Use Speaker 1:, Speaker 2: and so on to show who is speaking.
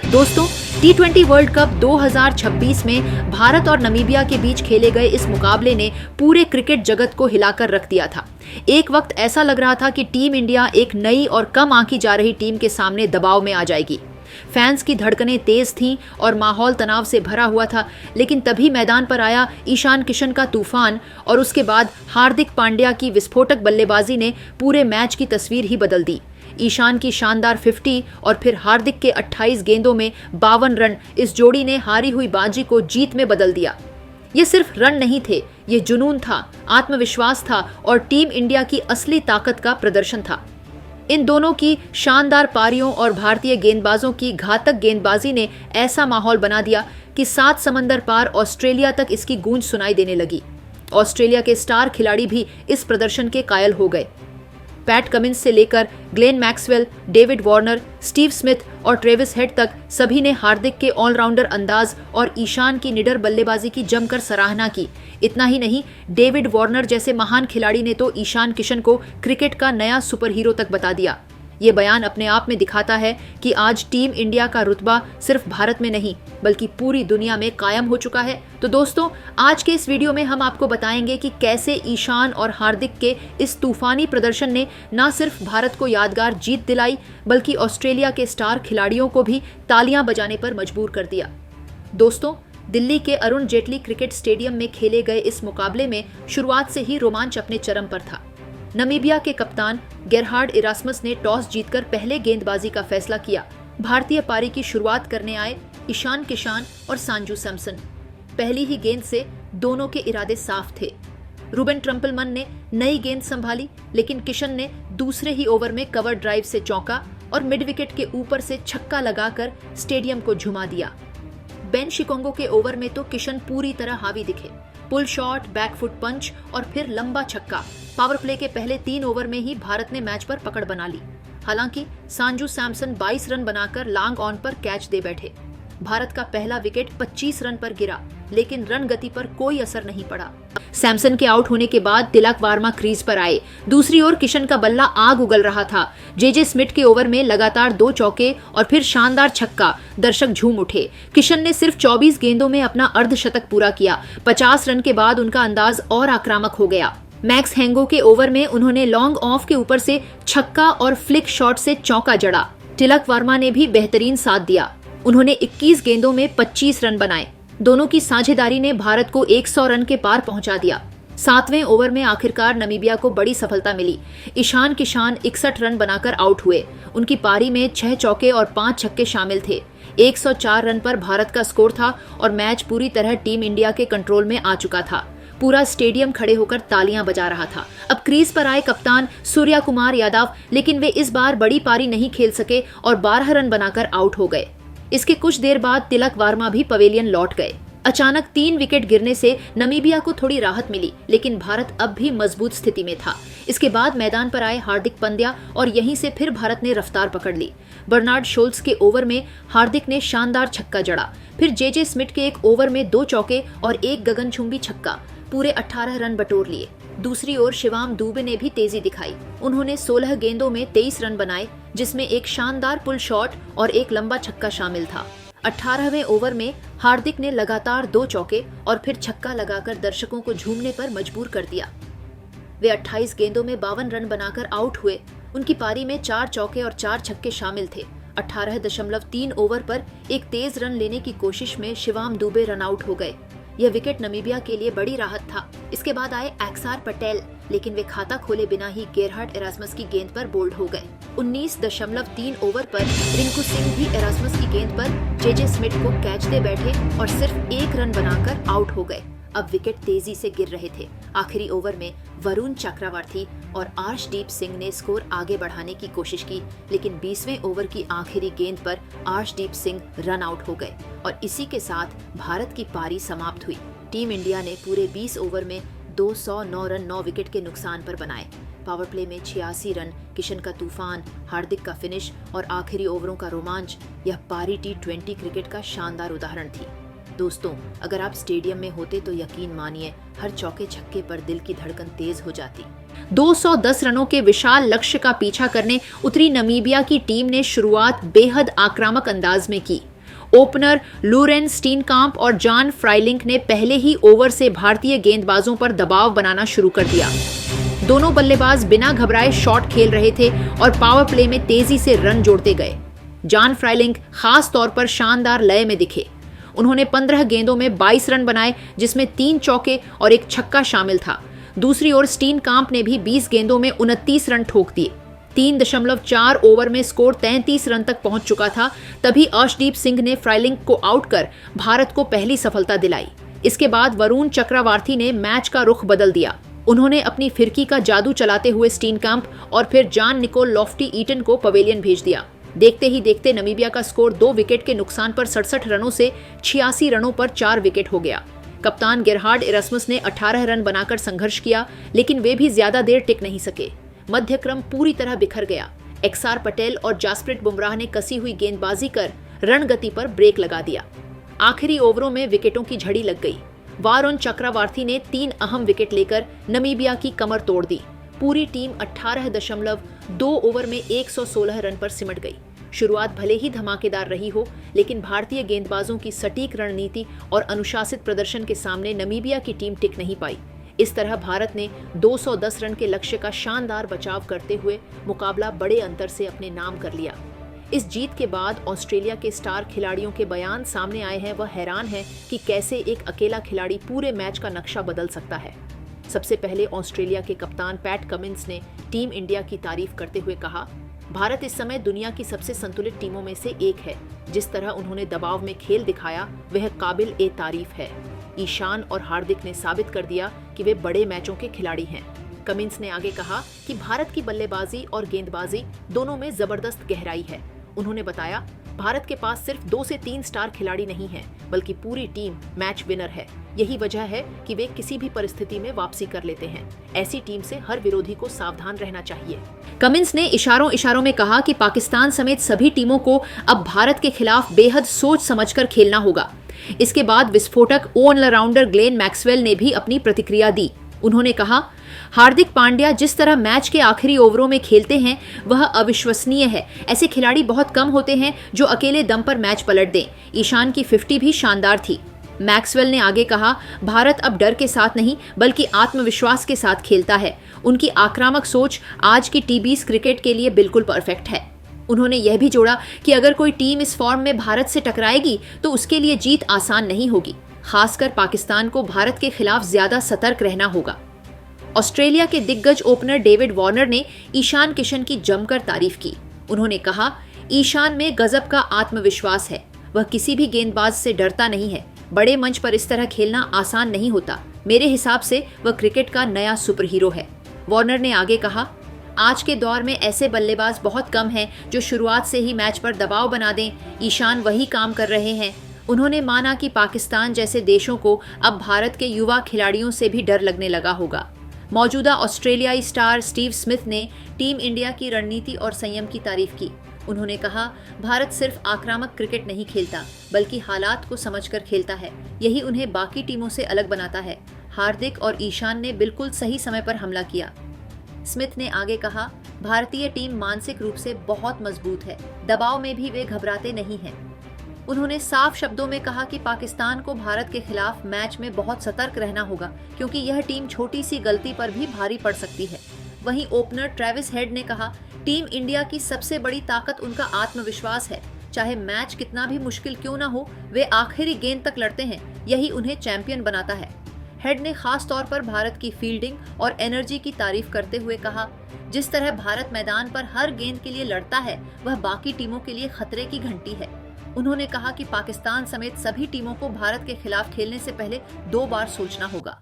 Speaker 1: दोस्तों, T20 world cup 2026 में भारत और नामीबिया के बीच खेले गए इस मुकाबले ने पूरे क्रिकेट जगत को हिलाकर रख दिया था। एक वक्त ऐसा लग रहा था कि टीम इंडिया एक नई और कम आंकी जा रही टीम के सामने दबाव में आ जाएगी। फैंस की धड़कनें तेज थीं और माहौल तनाव से भरा हुआ था, लेकिन तभी मैदान पर आया ईशान किशन का तूफान और उसके बाद हार्दिक पांड्या की विस्फोटक बल्लेबाजी ने पूरे मैच की तस्वीर ही बदल दी। ईशान की शानदार 50 और फिर हार्दिक के 28 गेंदों में 52 रन, इस जोड़ी ने हारी हुई बाजी को जीत में बदल दिया। ये सिर्फ रन नहीं थे, ये जुनून था, आत्मविश्वास था और टीम इंडिया की असली ताकत का प्रदर्शन था। इन दोनों की शानदार पारियों और भारतीय गेंदबाजों की घातक गेंदबाजी ने ऐसा माहौल बना दिया कि 7 समंदर पार ऑस्ट्रेलिया तक इसकी गूंज सुनाई देने लगी। ऑस्ट्रेलिया के स्टार खिलाड़ी भी इस प्रदर्शन के कायल हो गए। पैट कमिंस से लेकर Glenn Maxwell, David Warner, Steve Smith और ट्रेविस हेड तक सभी ने हार्दिक के ऑलराउंडर अंदाज और ईशान की निडर बल्लेबाजी की जमकर सराहना की। इतना ही नहीं, डेविड वार्नर जैसे महान खिलाड़ी ने तो ईशान किशन को क्रिकेट का नया सुपर हीरो तक बता दिया। ये बयान अपने आप में दिखाता है कि आज टीम इंडिया का रुतबा सिर्फ भारत में नहीं बल्कि पूरी दुनिया में कायम हो चुका है। तो दोस्तों, आज के इस वीडियो में हम आपको बताएंगे कि कैसे ईशान और हार्दिक के इस तूफानी प्रदर्शन ने न सिर्फ भारत को यादगार जीत दिलाई बल्कि ऑस्ट्रेलिया के स्टार खिलाड़ियों को भी तालियां बजाने पर मजबूर कर दिया। दोस्तों, दिल्ली के अरुण जेटली क्रिकेट स्टेडियम में खेले गए इस मुकाबले में शुरुआत से ही रोमांच अपने चरम पर था। नामीबिया के कप्तान गेरहार्ड इरास्मस ने टॉस जीतकर पहले गेंदबाजी का फैसला किया। भारतीय पारी की शुरुआत करने आए ईशान किशन और संजू सैमसन। पहली ही गेंद से दोनों के इरादे साफ थे। रूबेन ट्रम्पलमन ने नई गेंद संभाली, लेकिन किशन ने दूसरे ही ओवर में कवर ड्राइव से चौका और मिड विकेट के ऊपर से छक्का लगाकर स्टेडियम को झुमा दिया। बेन शिकोंगो के ओवर में तो किशन पूरी तरह हावी दिखे। पुल शॉट, बैकफुट पंच और फिर लंबा छक्का। पावर प्ले के पहले 3 ओवर में ही भारत ने मैच पर पकड़ बना ली। हालांकि संजू सैमसन 22 रन बनाकर लॉन्ग ऑन पर कैच दे बैठे। भारत का पहला विकेट 25 रन पर गिरा, लेकिन रन गति पर कोई असर नहीं पड़ा। सैमसन के आउट होने के बाद तिलक वर्मा क्रीज पर आए। दूसरी ओर किशन का बल्ला आग उगल रहा था। जे स्मिथ के ओवर में लगातार 2 चौके और फिर शानदार छक्का, दर्शक झूम उठे। किशन ने सिर्फ 24 गेंदों में अपना अर्धशतक पूरा किया। 50 रन के बाद उनका अंदाज और आक्रामक हो गया। मैक्स हेंगो के ओवर में उन्होंने लॉन्ग ऑफ के ऊपर से छक्का और फ्लिक शॉट से चौका जड़ा। तिलक वर्मा ने भी बेहतरीन साथ दिया। उन्होंने 21 गेंदों में 25 रन बनाए। दोनों की साझेदारी ने भारत को 100 रन के पार पहुंचा दिया। 7वें ओवर में आखिरकार नामीबिया को बड़ी सफलता मिली। ईशान किशन 61 रन बनाकर आउट हुए। उनकी पारी में 6 चौके और 5 छक्के शामिल थे। 104 रन पर भारत का स्कोर था और मैच पूरी तरह टीम इंडिया के कंट्रोल में आ चुका था। पूरा स्टेडियम खड़े होकर तालियां बजा रहा था। अब क्रीज पर आए कप्तान सूर्या कुमार यादव, लेकिन वे इस बार बड़ी पारी नहीं खेल सके और 12 रन बनाकर आउट हो गए। इसके कुछ देर बाद तिलक वर्मा भी पवेलियन लौट गए। अचानक 3 विकेट गिरने से नामीबिया को थोड़ी राहत मिली, लेकिन भारत अब भी मजबूत स्थिति में था। इसके बाद मैदान पर आए हार्दिक पांड्या और यहीं से फिर भारत ने रफ्तार पकड़ ली। बर्नार्ड शोल्स के ओवर में हार्दिक ने शानदार छक्का जड़ा। फिर जे स्मिथ के एक ओवर में 2 चौके और 1 गगनचुंबी छक्का, पूरे 18 रन बटोर लिए। दूसरी ओर शिवम दुबे ने भी तेजी दिखाई। उन्होंने 16 गेंदों में 23 रन बनाए, जिसमें एक शानदार पुल शॉट और एक लंबा छक्का शामिल था। 18वें ओवर में हार्दिक ने लगातार 2 चौके और फिर छक्का लगाकर दर्शकों को झूमने पर मजबूर कर दिया। वे 28 गेंदों में 52 रन बनाकर आउट हुए। उनकी पारी में 4 चौके और 4 छक्के शामिल थे। 18.3 ओवर पर एक तेज रन लेने की कोशिश में शिवम दुबे रन आउट हो गए। यह विकेट नामीबिया के लिए बड़ी राहत था। इसके बाद आए अक्सर पटेल, लेकिन वे खाता खोले बिना ही गेरहार्ड इरास्मस की गेंद पर बोल्ड हो गए। 19.3 ओवर पर रिंकू सिंह भी इरास्मस की गेंद पर जे स्मिथ को कैच दे बैठे और सिर्फ 1 रन बनाकर आउट हो गए। अब विकेट तेजी से गिर रहे थे। आखिरी ओवर में वरुण चक्रवर्ती और आर्शदीप सिंह ने स्कोर आगे बढ़ाने की कोशिश की, लेकिन 20वें ओवर की आखिरी गेंद पर आर्शदीप सिंह रन आउट हो गए और इसी के साथ भारत की पारी समाप्त हुई। टीम इंडिया ने पूरे 20 ओवर में 209 रन 9 विकेट के नुकसान पर बनाए। पावर प्ले में 86 रन, किशन का तूफान, हार्दिक का फिनिश और आखिरी ओवरों का रोमांच, यह पारी T20 क्रिकेट का शानदार उदाहरण थी। दोस्तों, अगर आप स्टेडियम में होते तो यकीन मानिए हर चौके छक्के पर दिल की धड़कन तेज हो जाती। 210 रनों के विशाल लक्ष्य का पीछा करने उतरी नामीबिया की टीम ने शुरुआत बेहद आक्रामक अंदाज में की। ओपनर लूरेन स्टीनकाम्प और जॉन फ्राइलिंक ने पहले ही ओवर से भारतीय गेंदबाजों पर दबाव बनाना शुरू कर दिया। दोनों बल्लेबाज बिना घबराए शॉट खेल रहे थे और पावर प्ले में तेजी से रन जोड़ते गए। जॉन फ्राइलिंक खास तौर पर शानदार लय में दिखे। उन्होंने 15 गेंदों में 22 रन बनाए, जिसमें 3 चौके और 1 छक्का शामिल था। दूसरी ओर स्टीनकाम्प ने भी 20 गेंदों में 29 रन ठोक दिए। 3.4 ओवर में स्कोर 33 रन तक पहुंच चुका था। तभी अर्शदीप सिंह ने फ्राइलिंक को आउट कर भारत को पहली सफलता दिलाई। इसके बाद वरुण चक्रवर्ती ने मैच का रुख बदल दिया। उन्होंने अपनी फिरकी का जादू चलाते हुए स्टीनकाम्प और फिर जॉन निकोल लॉफ्टी ईटन को पवेलियन भेज दिया। देखते ही देखते नमीबिया का स्कोर 2 विकेट के नुकसान पर 67 रनों से 86 रनों पर 4 विकेट हो गया। कप्तान गेरहार्ड इरास्मस ने 18 रन बनाकर संघर्ष किया, लेकिन वे भी ज्यादा देर टिक नहीं सके। मध्यक्रम पूरी तरह बिखर गया। एक्सआर पटेल और जासप्रीत बुमराह ने कसी हुई गेंदबाजी कर रणगति पर ब्रेक लगा दिया। आखिरी ओवरों में विकेटों की झड़ी लग गई। वरुण चक्रवर्ती ने 3 अहम विकेट लेकर नमीबिया की कमर तोड़ दी। पूरी टीम 18.2 ओवर में 116 रन पर सिमट गई। शुरुआत भले ही धमाकेदार रही हो, लेकिन भारतीय गेंदबाजों की सटीक रणनीति और अनुशासित प्रदर्शन के सामने नमीबिया की टीम टिक नहीं पाई। इस तरह भारत ने 210 रन के लक्ष्य का शानदार बचाव करते हुए मुकाबला बड़े अंतर से अपने नाम कर लिया। इस जीत के बाद ऑस्ट्रेलिया के स्टार खिलाड़ियों के बयान सामने आए हैं। वह हैरान है कि कैसे एक अकेला खिलाड़ी पूरे मैच का नक्शा बदल सकता है। सबसे पहले ऑस्ट्रेलिया के कप्तान पैट कमिंस ने टीम इंडिया की तारीफ करते हुए कहा, भारत इस समय दुनिया की सबसे संतुलित टीमों में से एक है। जिस तरह उन्होंने दबाव में खेल दिखाया वह काबिल ए तारीफ है। ईशान और हार्दिक ने साबित कर दिया कि वे बड़े मैचों के खिलाड़ी हैं। कमिंस ने आगे कहा कि भारत की बल्लेबाजी और गेंदबाजी दोनों में जबरदस्त गहराई है। उन्होंने बताया, भारत के पास सिर्फ 2 से 3 स्टार खिलाड़ी नहीं हैं, बल्कि पूरी टीम मैच विनर है। यही वजह है कि वे किसी भी परिस्थिति में वापसी कर लेते हैं। ऐसी टीम से हर विरोधी को सावधान रहना चाहिए। कमिंस ने इशारों में कहा कि पाकिस्तान समेत सभी टीमों को अब भारत के खिलाफ बेहद सोच समझकर खेलना होगा। इसके बाद विस्फोटक ऑलराउंडर ग्लेन मैक्सवेल ने भी अपनी प्रतिक्रिया दी। उन्होंने कहा, हार्दिक पांड्या जिस तरह मैच के आखिरी ओवरों में खेलते हैं वह अविश्वसनीय है। ऐसे खिलाड़ी बहुत कम होते हैं जो अकेले दम पर मैच पलट दें। ईशान की 50 भी शानदार थी। मैक्सवेल ने आगे कहा, भारत अब डर के साथ नहीं बल्कि आत्मविश्वास के साथ खेलता है। उनकी आक्रामक सोच आज की टी20 क्रिकेट के लिए बिल्कुल परफेक्ट है। उन्होंने यह भी जोड़ा कि अगर कोई टीम इस फॉर्म में भारत से टकराएगी तो उसके लिए जीत आसान नहीं होगी। खासकर पाकिस्तान को भारत के खिलाफ ज्यादा सतर्क रहना होगा। ऑस्ट्रेलिया के दिग्गज ओपनर डेविड वार्नर ने ईशान किशन की जमकर तारीफ की। उन्होंने कहा, ईशान में गजब का आत्मविश्वास है। वह किसी भी गेंदबाज से डरता नहीं है। बड़े मंच पर इस तरह खेलना आसान नहीं होता। मेरे हिसाब से वह क्रिकेट का नया सुपर हीरो है। वार्नर ने आगे कहा, आज के दौर में ऐसे बल्लेबाज बहुत कम हैं जो शुरुआत से ही मैच पर दबाव बना दें। ईशान वही काम कर रहे हैं। उन्होंने माना कि पाकिस्तान जैसे देशों को अब भारत के युवा खिलाड़ियों से भी डर लगने लगा होगा। मौजूदा ऑस्ट्रेलियाई स्टार स्टीव स्मिथ ने टीम इंडिया की रणनीति और संयम की तारीफ की। उन्होंने कहा, भारत सिर्फ आक्रामक क्रिकेट नहीं खेलता बल्कि हालात को समझकर खेलता है। यही उन्हें बाकी टीमों से अलग बनाता है। हार्दिक और ईशान ने बिल्कुल सही समय पर हमला किया। स्मिथ ने आगे कहा, भारतीय टीम मानसिक रूप से बहुत मजबूत है। दबाव में भी वे घबराते नहीं हैं। उन्होंने साफ शब्दों में कहा कि पाकिस्तान को भारत के खिलाफ मैच में बहुत सतर्क रहना होगा, क्योंकि यह टीम छोटी सी गलती पर भी भारी पड़ सकती है। वहीं ओपनर ट्रेविस हेड ने कहा, टीम इंडिया की सबसे बड़ी ताकत उनका आत्मविश्वास है। चाहे मैच कितना भी मुश्किल क्यों ना हो, वे आखिरी गेंद तक लड़ते हैं। यही उन्हें चैंपियन बनाता है। हेड ने खास तौर पर भारत की फील्डिंग और एनर्जी की तारीफ करते हुए कहा, जिस तरह भारत मैदान पर हर गेंद के लिए लड़ता है वह बाकी टीमों के लिए खतरे की घंटी है। उन्होंने कहा कि पाकिस्तान समेत सभी टीमों को भारत के खिलाफ खेलने से पहले 2 बार सोचना होगा।